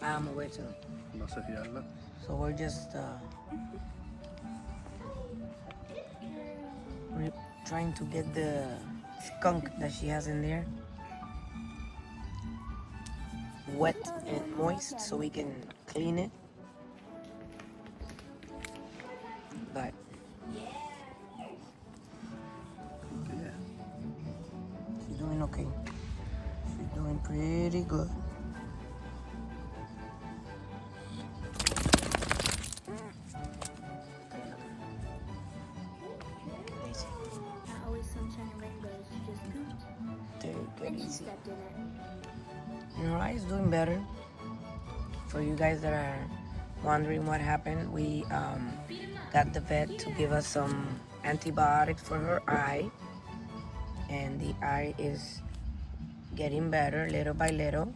I'm aware too. Masajearla. So we're just we're trying to get the skunk that she has in there wet and moist so we can clean it. But Yeah. she's doing okay. She's doing pretty good. Not always sunshine and rainbows, just pooped. Take it And she easy. stepped in it. Your eye is doing better. For you guys that are wondering what happened, we got the vet to give us some antibiotics for her eye, and the eye is getting better little by little.